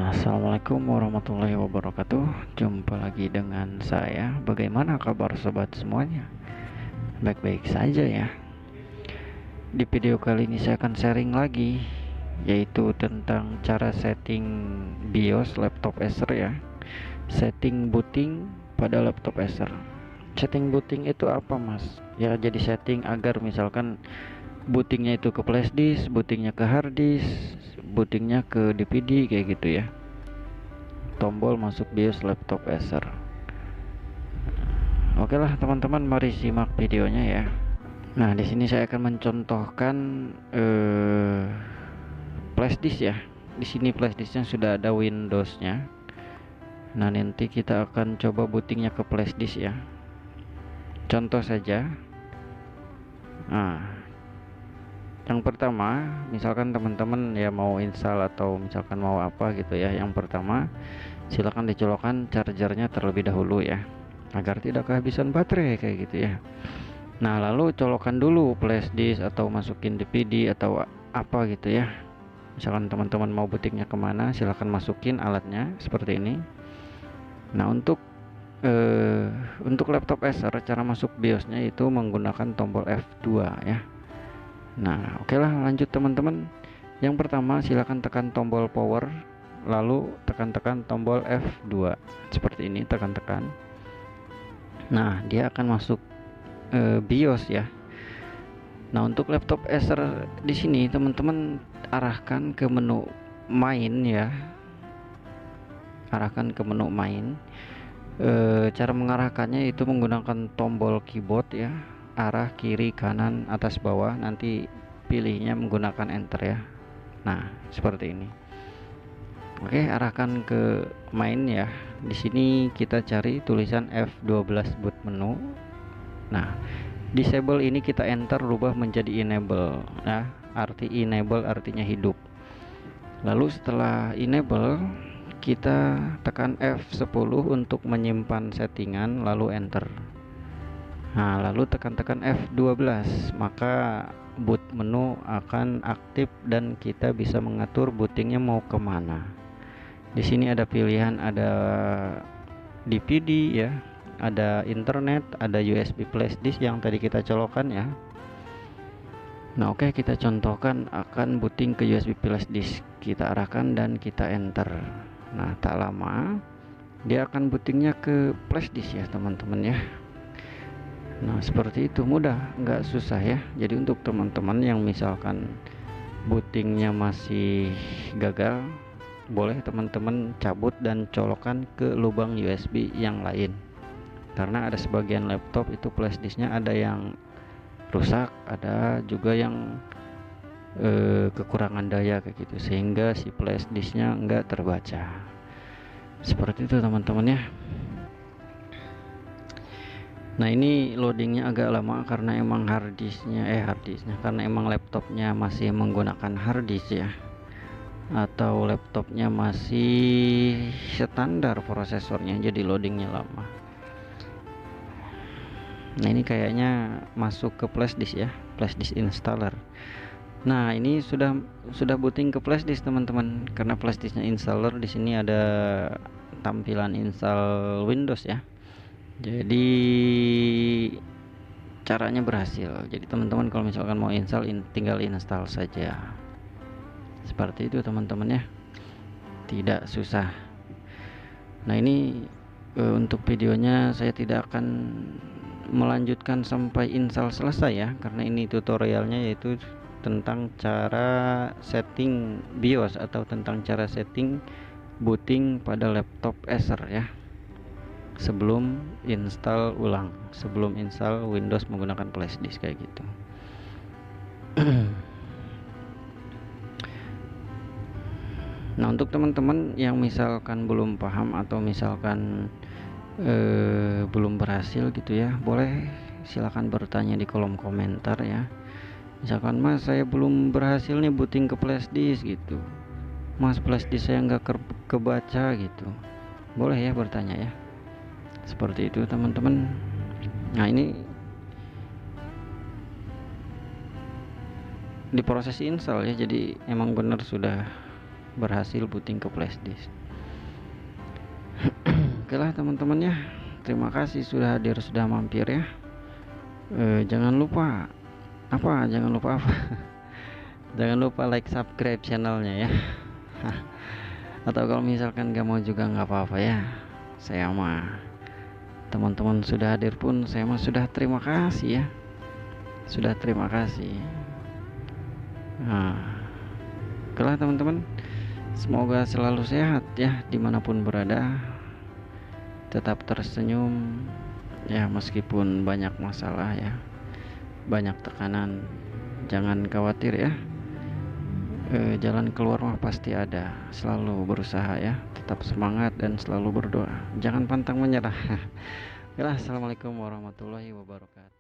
Assalamualaikum warahmatullahi wabarakatuh. Jumpa lagi dengan saya. Bagaimana kabar sobat semuanya? Baik-baik saja ya. Di video kali ini saya akan sharing lagi, yaitu tentang cara setting BIOS laptop Acer ya. Setting booting pada laptop Acer. Setting booting itu apa mas? Ya, jadi setting agar misalkan bootingnya itu ke flash disk, bootingnya ke hard disk, bootingnya ke DVD kayak gitu ya. Tombol masuk BIOS laptop Acer. Oke lah teman-teman, mari simak videonya ya. Nah, di sini saya akan mencontohkan flash disk ya. Di sini flash disknya sudah ada Windows-nya. Nah, nanti kita akan coba bootingnya ke flash disk ya. Contoh saja. Nah, yang pertama, misalkan teman-teman ya mau install atau misalkan mau apa gitu ya. Yang pertama, silakan dicolokkan chargernya terlebih dahulu ya, agar tidak kehabisan baterai kayak gitu ya. Nah, lalu colokan dulu flash disk atau masukin DVD atau apa gitu ya. Misalkan teman-teman mau bootingnya kemana, silahkan masukin alatnya seperti ini. Nah, untuk laptop Acer, cara masuk BIOSnya itu menggunakan tombol F2 ya. Nah, oke lah, lanjut teman-teman. Yang pertama, silahkan tekan tombol power, lalu tekan-tekan tombol F2 seperti ini, tekan-tekan. Nah, dia akan masuk BIOS ya. Nah, untuk laptop Acer di sini teman-teman arahkan ke menu main ya. Arahkan ke menu main. Cara mengarahkannya itu menggunakan tombol keyboard ya. Arah kiri, kanan, atas, bawah. Nanti pilihnya menggunakan enter ya. Nah, seperti ini. Oke, arahkan ke main ya. Di sini kita cari tulisan F12 boot menu. Nah, disable ini kita enter, rubah menjadi enable ya. Arti enable artinya hidup. Lalu setelah enable, kita tekan F10 untuk menyimpan settingan, lalu enter. Nah, lalu tekan-tekan F12, maka boot menu akan aktif dan kita bisa mengatur bootingnya mau kemana. Di sini ada pilihan, ada DVD ya, ada internet, ada USB flash disk yang tadi kita colokkan ya. Nah, oke, kita contohkan akan booting ke USB flash disk. Kita arahkan dan kita enter. Nah, tak lama dia akan bootingnya ke flash disk ya teman-teman ya. Nah, seperti itu, mudah, nggak susah ya. Jadi untuk teman-teman yang misalkan bootingnya masih gagal, boleh teman-teman cabut dan colokan ke lubang USB yang lain. Karena ada sebagian laptop itu flash disknya ada yang rusak, ada juga yang kekurangan daya kayak gitu, sehingga si flash disknya nggak terbaca. Seperti itu teman-teman ya. Nah, ini loadingnya agak lama karena emang harddisknya karena emang laptopnya masih menggunakan harddisk ya, atau laptopnya masih standar prosesornya, jadi loadingnya lama. Nah, ini kayaknya masuk ke flash disk ya, flash disk installer. Nah, ini sudah booting ke flash disk teman-teman, karena flash disknya installer. Di sini ada tampilan install Windows ya. Jadi caranya berhasil. Jadi teman-teman kalau misalkan mau install, tinggal install saja. Seperti itu teman-teman ya, tidak susah. Nah, ini untuk videonya saya tidak akan melanjutkan sampai install selesai ya, karena ini tutorialnya yaitu tentang cara setting BIOS atau tentang cara setting booting pada laptop Acer ya, sebelum install ulang, sebelum install Windows menggunakan flash disk kayak gitu. Nah, untuk teman-teman yang misalkan belum paham atau misalkan belum berhasil gitu ya, boleh silakan bertanya di kolom komentar ya. Misalkan, mas, saya belum berhasil nih booting ke flash disk gitu, mas, flash disk saya nggak kebaca gitu, boleh ya bertanya ya. Seperti itu teman-teman. Nah, ini diproses install ya, jadi emang benar sudah berhasil booting ke flash disk. Oke lah teman-teman ya, terima kasih sudah hadir, sudah mampir ya. Jangan lupa apa jangan lupa like, subscribe channelnya ya. Atau kalau misalkan gak mau juga nggak apa-apa ya, saya mah teman-teman sudah hadir pun saya mah sudah terima kasih ya, sudah terima kasih. Nah, oke lah teman-teman, semoga selalu sehat ya dimanapun berada, tetap tersenyum ya meskipun banyak masalah ya, banyak tekanan. Jangan khawatir ya, jalan keluar mah pasti ada. Selalu berusaha ya, tetap semangat dan selalu berdoa, jangan pantang menyerah. Oke lah, assalamualaikum warahmatullahi wabarakatuh.